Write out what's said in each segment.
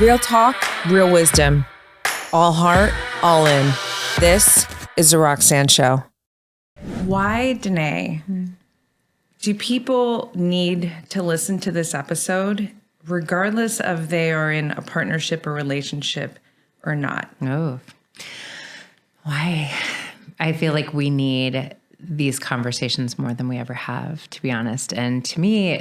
Real talk, real wisdom. All heart, all in. This is the Roxanne Show. Why, Dene, do people need to listen to this episode regardless of they are in a partnership or relationship or not? Oh, why? I feel like we need these conversations more than we ever have, to be honest. And to me,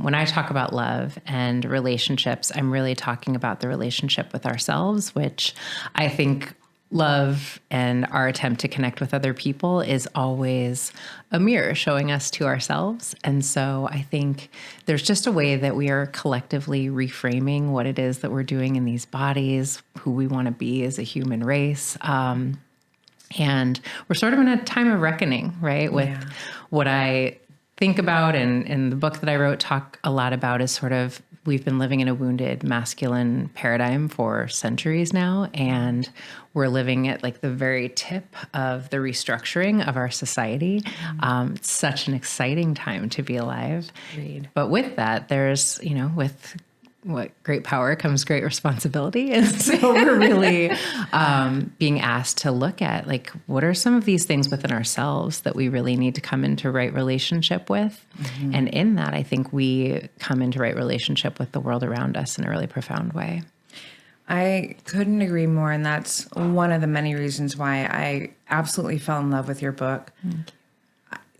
when I talk about love and relationships, I'm really talking about the relationship with ourselves, which I think love and our attempt to connect with other people is always a mirror showing us to ourselves. And so I think there's just a way that we are collectively reframing what it is that we're doing in these bodies, who we want to be as a human race. And we're sort of in a time of reckoning, right? With what I think about, and in the book that I wrote, talk a lot about is sort of, we've been living in a wounded masculine paradigm for centuries now. And we're living at like the very tip of the restructuring of our society. It's such an exciting time to be alive. Agreed. But with that, there's, with what great power comes great responsibility. And so we're really being asked to look at, like, what are some of these things within ourselves that we really need to come into right relationship with? Mm-hmm. And in that, I think we come into right relationship with the world around us in a really profound way. I couldn't agree more. And that's one of the many reasons why I absolutely fell in love with your book. Thank you.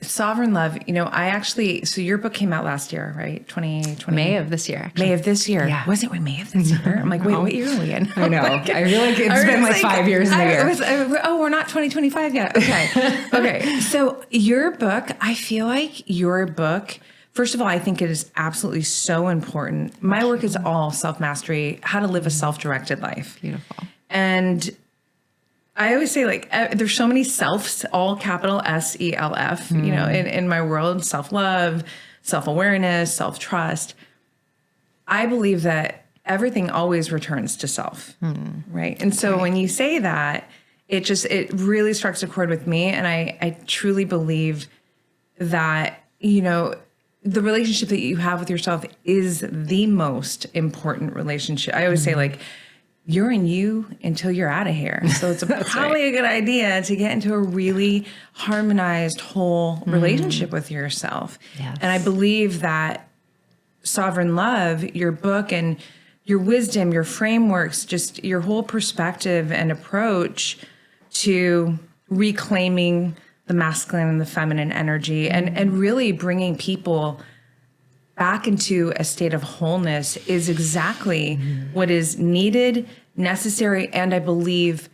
Sovereign Love, so your book came out last year, right? 2020? May of this year, actually. May of this year. Yeah. Was it May of this year? I'm like, wait, what year are we in? I know. I feel like it's been like 5 years in a year. We're not 2025 yet. Okay. Okay. So your book, I feel like your book, first of all, I think it is absolutely so important. My work is all self-mastery, how to live a self-directed life. Beautiful. And I always say, like, there's so many selves, all capital SELF, in my world: self-love, self-awareness, self-trust. I believe that everything always returns to self, right? And so when you say that, it really strikes a chord with me. And I truly believe that, the relationship that you have with yourself is the most important relationship. I always say, like, you're in you until you're out of here. So it's probably a good idea to get into a really harmonized, whole relationship with yourself. Yes. And I believe that Sovereign Love, your book, and your wisdom, your frameworks, just your whole perspective and approach to reclaiming the masculine and the feminine energy, and really bringing people back into a state of wholeness is exactly what is needed, necessary, and I believe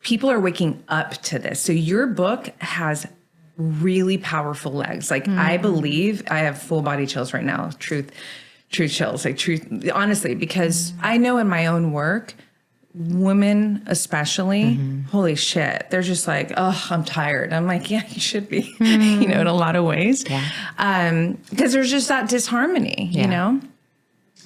people are waking up to this. So your book has really powerful legs. Like, I believe, I have full body chills right now, truth chills, honestly, because I know in my own work, women especially, holy shit, they're just like, oh, I'm tired. I'm like, yeah, you should be, in a lot of ways. Yeah. Because there's just that disharmony, and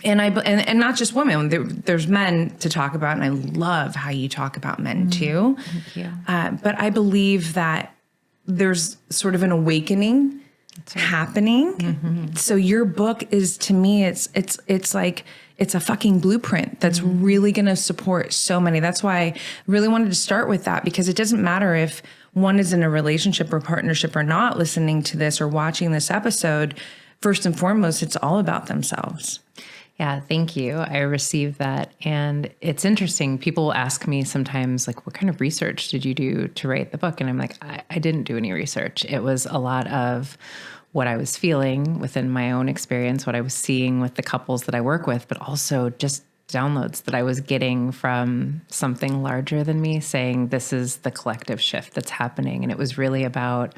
and not just women, there's men to talk about. And I love how you talk about men too. Thank you. But I believe that there's sort of an awakening happening. So your book is, to me, it's like, it's a fucking blueprint that's really going to support so many. That's why I really wanted to start with that, because it doesn't matter if one is in a relationship or partnership or not listening to this or watching this episode. First and foremost, it's all about themselves. Yeah, thank you. I received that. And it's interesting. People will ask me sometimes, like, what kind of research did you do to write the book? And I'm like, I didn't do any research. It was a lot of what I was feeling within my own experience, what I was seeing with the couples that I work with, but also just downloads that I was getting from something larger than me saying, this is the collective shift that's happening. And it was really about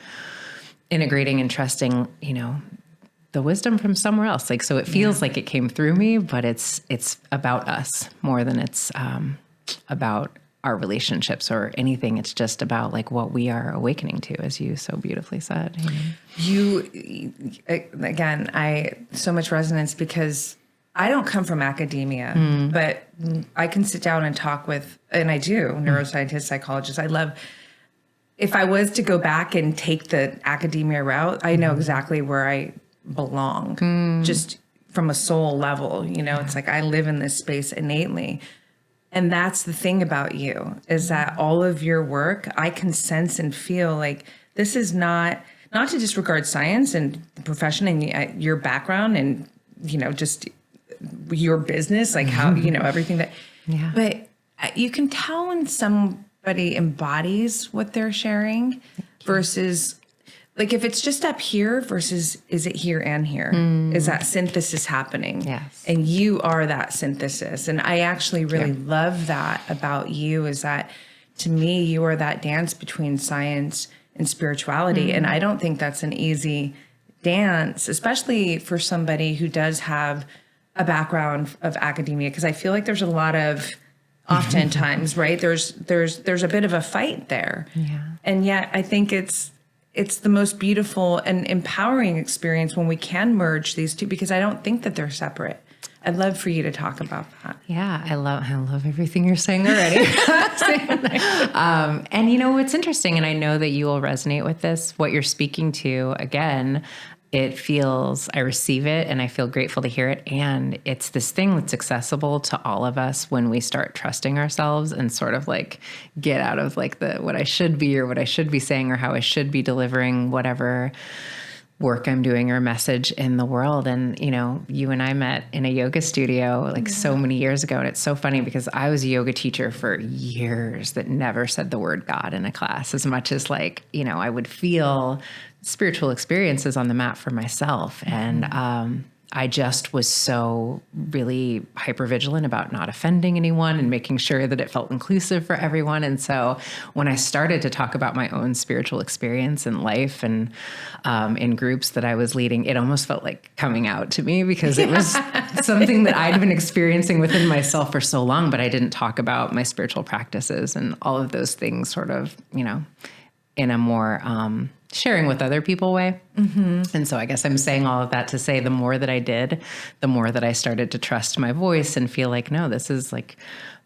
integrating and trusting, the wisdom from somewhere else. Like, so it feels like it came through me, but it's about us more than it's about our relationships or anything. It's just about, like, what we are awakening to, as you so beautifully said. Again, so much resonance, because I don't come from academia, but I can sit down and talk with, and I do, neuroscientists, psychologists. I love, if I was to go back and take the academia route, I know exactly where I belong. Just from a soul level. You know, it's like I live in this space innately. And that's the thing about you, is that all of your work, I can sense and feel like this is not to disregard science and the profession and your background and, you know, just your business, like how, you know, everything that, but you can tell when somebody embodies what they're sharing versus like if it's just up here versus is it here and here? Is that synthesis happening? Yes. And you are that synthesis. And I actually really love that about you, is that to me, you are that dance between science and spirituality. And I don't think that's an easy dance, especially for somebody who does have a background of academia, because I feel like there's a lot of oftentimes, right? There's a bit of a fight there. Yeah. And yet I think it's the most beautiful and empowering experience when we can merge these two, because I don't think that they're separate. I'd love for you to talk about that. Yeah, I love everything you're saying already. And you know, it's interesting, and I know that you will resonate with this, what you're speaking to. Again, I receive it and I feel grateful to hear it. And it's this thing that's accessible to all of us when we start trusting ourselves and sort of like get out of like what I should be or what I should be saying or how I should be delivering whatever work I'm doing or message in the world. And, you know, you and I met in a yoga studio like so many years ago. And it's so funny because I was a yoga teacher for years that never said the word God in a class, as much as like, you know, I would feel spiritual experiences on the mat for myself. And I just was so really hypervigilant about not offending anyone and making sure that it felt inclusive for everyone. And so when I started to talk about my own spiritual experience in life and in groups that I was leading, it almost felt like coming out to me, because it was something that I'd been experiencing within myself for so long, but I didn't talk about my spiritual practices and all of those things sort of, you know, in a more sharing with other people way. And so I guess I'm saying all of that to say the more that I did, the more that I started to trust my voice and feel like, no, this is like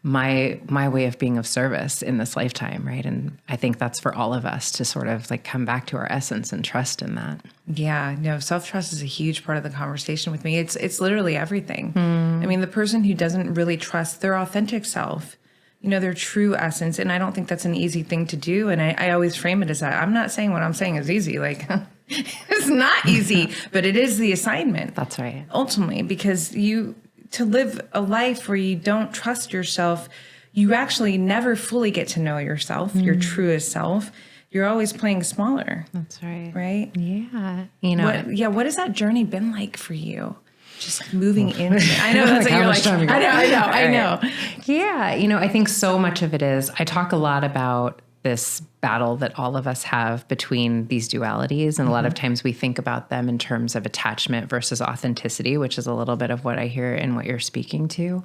my way of being of service in this lifetime, right? And I think that's for all of us to sort of like come back to our essence and trust in that. Yeah, no, self-trust is a huge part of the conversation with me. It's literally everything. I mean, the person who doesn't really trust their authentic self, you know, their true essence. And I don't think that's an easy thing to do. And I always frame it as that. I'm not saying what I'm saying is easy. Like, it's not easy, but it is the assignment. That's right. Ultimately, because to live a life where you don't trust yourself, you actually never fully get to know yourself, your truest self. You're always playing smaller. That's right. Right? Yeah. You know. What has that journey been like for you? Just moving in. I know that's what you're like. I know. Yeah. You know, I think so much of it is, I talk a lot about this battle that all of us have between these dualities. And a lot of times we think about them in terms of attachment versus authenticity, which is a little bit of what I hear in what you're speaking to.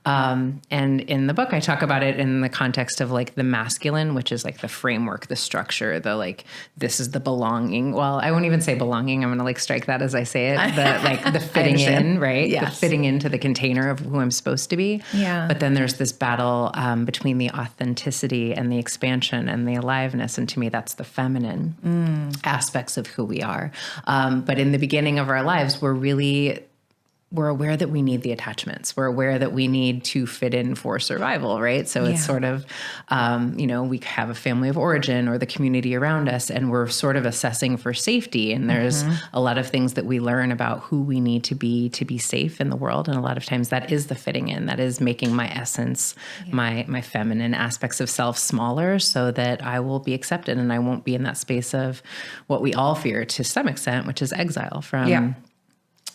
And in the book, I talk about it in the context of like the masculine, which is like the framework, the structure, the like, this is the belonging. Well, I won't even say belonging. I'm going to like strike that as I say it, the fitting in, right? Yes. The fitting into the container of who I'm supposed to be. Yeah. But then there's this battle between the authenticity and the expansion and the aliveness. And to me, that's the feminine aspects of who we are. But in the beginning of our lives, we're aware that we need the attachments. We're aware that we need to fit in for survival, right? So it's sort of, you know, we have a family of origin or the community around us, and we're sort of assessing for safety. And there's a lot of things that we learn about who we need to be safe in the world. And a lot of times that is the fitting in, that is making my essence, my feminine aspects of self smaller so that I will be accepted and I won't be in that space of what we all fear to some extent, which is exile from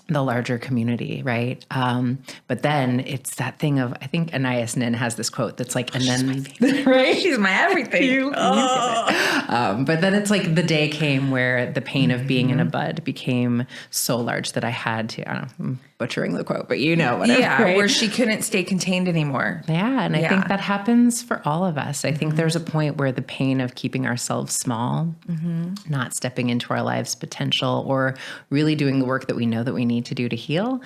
the larger community, right? But then it's that thing of, I think Anais Nin has this quote that's like, and then, right? She's my everything. But then it's like the day came where the pain of being in a bud became so large that I had to, I don't know, I'm butchering the quote, but you know, whatever, right? Where she couldn't stay contained anymore. Yeah. And I think that happens for all of us. I think there's a point where the pain of keeping ourselves small, not stepping into our lives' potential or really doing the work that we know that we need to do to heal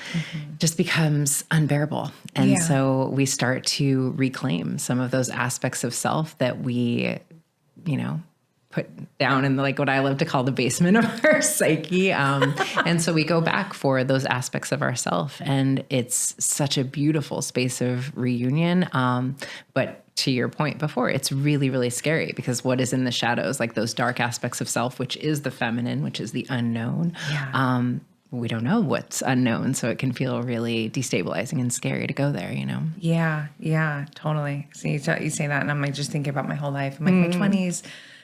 just becomes unbearable. And so we start to reclaim some of those aspects of self that we, you know, put down in like what I love to call the basement of our psyche. And so we go back for those aspects of ourself, and it's such a beautiful space of reunion. But to your point before, it's really, really scary because what is in the shadows, like those dark aspects of self, which is the feminine, which is the unknown. Yeah. We don't know what's unknown. So it can feel really destabilizing and scary to go there, Yeah, totally. So you say that, and I'm like just thinking about my whole life. I'm like, my 20s,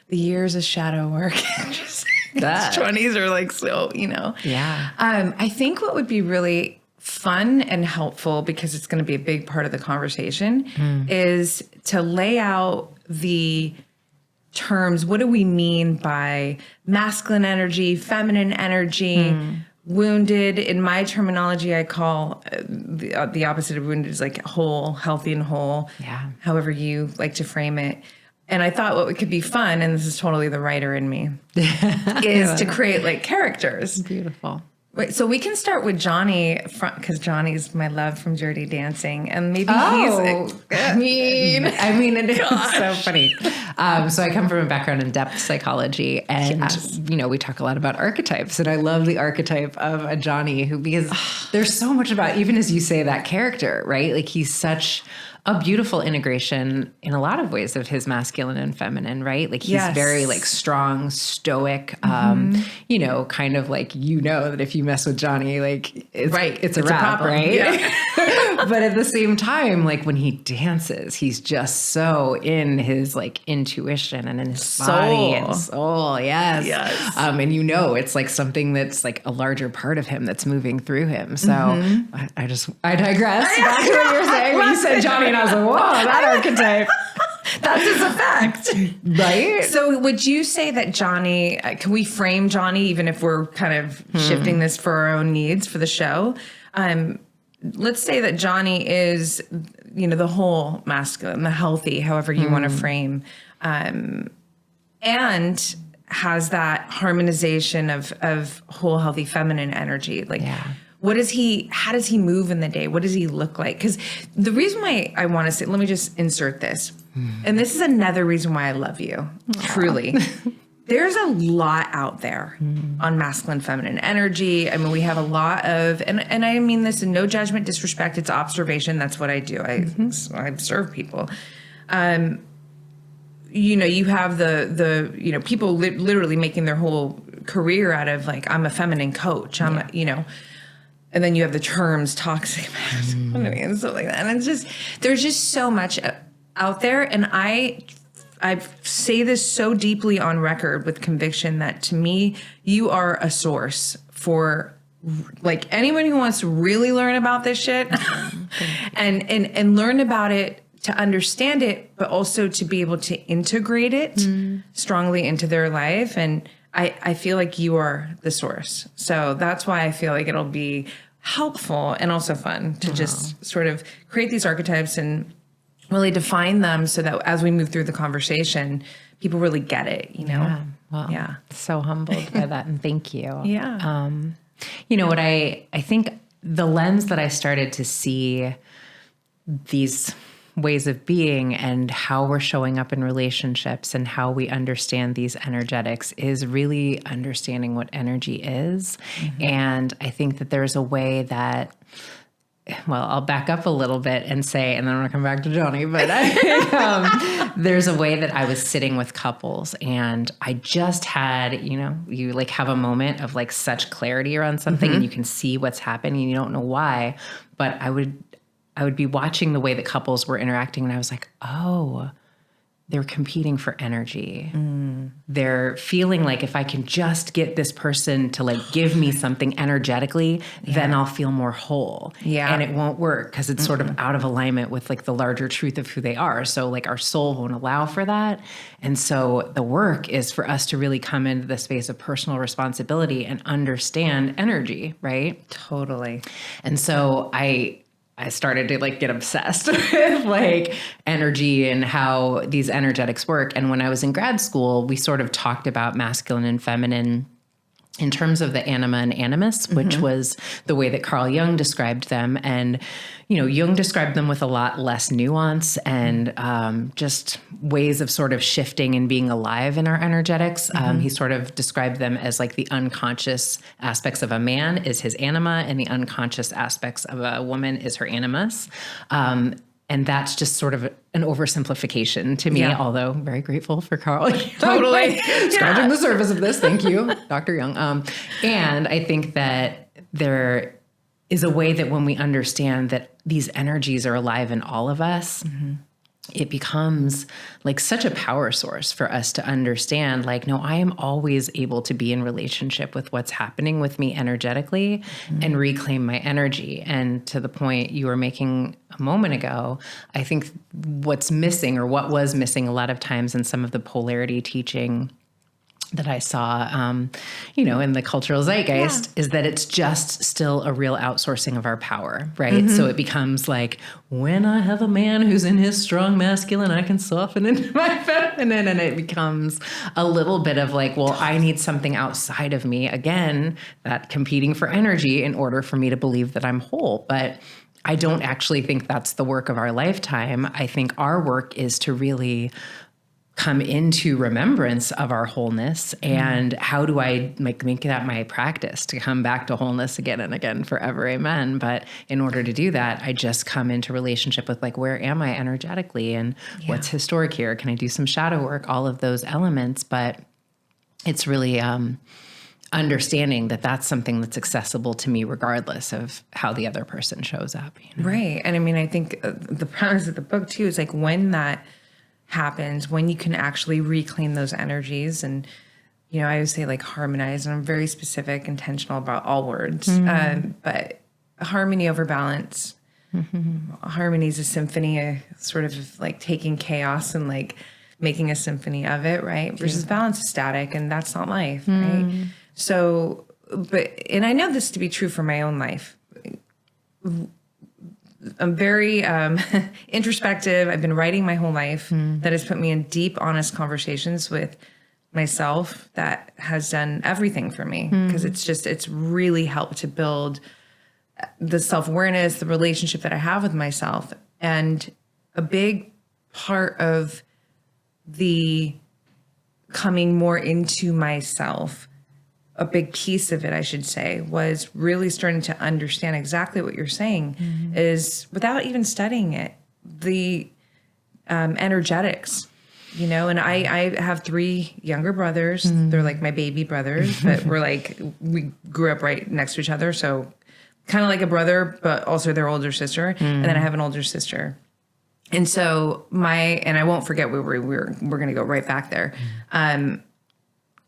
the years of shadow work. Just, 20s are like so, Yeah. I think what would be really fun and helpful, because it's going to be a big part of the conversation, is to lay out the terms. What do we mean by masculine energy, feminine energy? Wounded, in my terminology, I call the opposite of wounded is like whole, healthy and whole. Yeah. However you like to frame it. And I thought what could be fun, and this is totally the writer in me, is to create like characters. Beautiful. Wait, so we can start with Johnny, because Johnny's my love from Dirty Dancing, and maybe he's. I mean, it is so funny. So I come from a background in depth psychology, and we talk a lot about archetypes, and I love the archetype of a Johnny because there's so much about, even as you say, that character, right? Like he's such a beautiful integration in a lot of ways of his masculine and feminine, right? Like he's very like strong, stoic, kind of like, that if you mess with Johnny, like it's a wrap, right? Yeah. But at the same time, like when he dances, he's just so in his like intuition and in his body and soul. Yes. And it's like something that's like a larger part of him that's moving through him. So I digress. Back to what you were saying when you said Johnny, and I was like, whoa, that archetype. That's his effect. Right? So would you say that Johnny, can we frame Johnny, even if we're kind of shifting this for our own needs for the show? Let's say that Johnny is, the whole masculine, the healthy, however you want to frame, and has that harmonization of whole, healthy, feminine energy. Like, how does he move in the day? What does he look like? Because the reason why I want to say, let me just insert this. And this is another reason why I love you, truly. There's a lot out there on masculine, feminine energy. I mean, we have a lot of, and I mean this in no judgment, disrespect, it's observation. That's what I do. I serve people. You have the people literally making their whole career out of like, I'm a feminine coach. And then you have the terms toxic masculinity and stuff like that. And it's just, there's just so much out there. And I say this so deeply on record with conviction that to me, you are a source for like anyone who wants to really learn about this shit and learn about it, to understand it, but also to be able to integrate it strongly into their life. And I feel like you are the source. So that's why I feel like it'll be helpful and also fun to just sort of create these archetypes and really define them so that as we move through the conversation, people really get it, Yeah. Well, so humbled by that. And thank you. Yeah. What I think the lens that I started to see these ways of being and how we're showing up in relationships and how we understand these energetics is really understanding what energy is. And I think that there's a way that, I'll back up a little bit and say, and then I'm going to come back to Johnny, but there's a way that I was sitting with couples and I just had, you like have a moment of like such clarity around something and you can see what's happening and you don't know why, but I would be watching the way that couples were interacting and I was like, oh, they're competing for energy. They're feeling like if I can just get this person to like give me something energetically, then I'll feel more whole. Yeah. And it won't work because it's sort of out of alignment with like the larger truth of who they are. So like our soul won't allow for that. And so the work is for us to really come into the space of personal responsibility and understand energy, right? Totally. And so I started to like get obsessed with like energy and how these energetics work. And when I was in grad school, we sort of talked about masculine and feminine in terms of the anima and animus, which was the way that Carl Jung described them. And, Jung described them with a lot less nuance and just ways of sort of shifting and being alive in our energetics. He sort of described them as like the unconscious aspects of a man is his anima, and the unconscious aspects of a woman is her animus. And that's just sort of an oversimplification to me, although I'm very grateful for Carl. Totally. Scratching the surface of this. Thank you, Dr. Jung. And I think that there is a way that when we understand that these energies are alive in all of us, it becomes like such a power source for us to understand, like, no, I am always able to be in relationship with what's happening with me energetically and reclaim my energy. And to the point you were making a moment ago, I think what's missing, or what was missing a lot of times in some of the polarity teaching that I saw, in the cultural zeitgeist, is that it's just still a real outsourcing of our power, right? So it becomes like, when I have a man who's in his strong masculine, I can soften into my feminine. And it becomes a little bit of like, well, I need something outside of me, again, that competing for energy in order for me to believe that I'm whole. But I don't actually think that's the work of our lifetime. I think our work is to really come into remembrance of our wholeness. And how do I make that my practice to come back to wholeness again and again forever? Amen. But in order to do that, I just come into relationship with like, where am I energetically, and what's historic here? Can I do some shadow work? All of those elements. But it's really understanding that that's something that's accessible to me regardless of how the other person shows up. Right. And I mean, I think the premise of the book too is like, when that happens, when you can actually reclaim those energies. And I always say like harmonize, and I'm very specific, intentional about all words, but harmony over balance. Harmony is a symphony, a sort of like taking chaos and like making a symphony of it, right? Versus balance is static, and that's not life, right? So, and I know this to be true for my own life. I'm very introspective. I've been writing my whole life. That has put me in deep, honest conversations with myself that has done everything for me, because it's really helped to build the self-awareness, the relationship that I have with myself. And a big part of the coming more into myself, a big piece of it, I should say, was really starting to understand exactly what you're saying, is without even studying it, the energetics, and I have 3 younger brothers. They're like my baby brothers, but we grew up right next to each other. So kind of like a brother, but also their older sister. And then I have an older sister. And so and I won't forget where we're going to go right back there.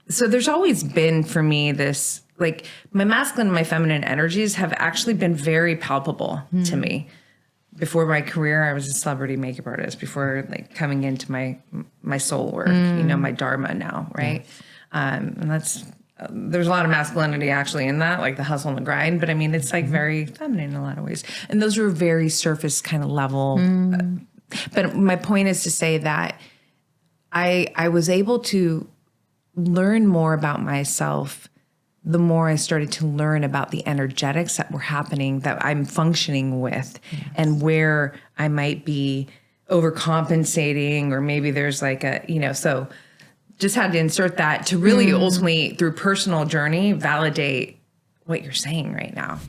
So there's always been for me this, like, my masculine and my feminine energies have actually been very palpable to me. Before my career, I was a celebrity makeup artist, before like coming into my soul work, my dharma now, right? And there's a lot of masculinity actually in that, like the hustle and the grind, but I mean, it's like very feminine in a lot of ways. And those are very surface kind of level. But my point is to say that I was able to learn more about myself the more I started to learn about the energetics that were happening, that I'm functioning with, and where I might be overcompensating, or maybe there's like so just had to insert that to really ultimately, through personal journey, validate what you're saying right now.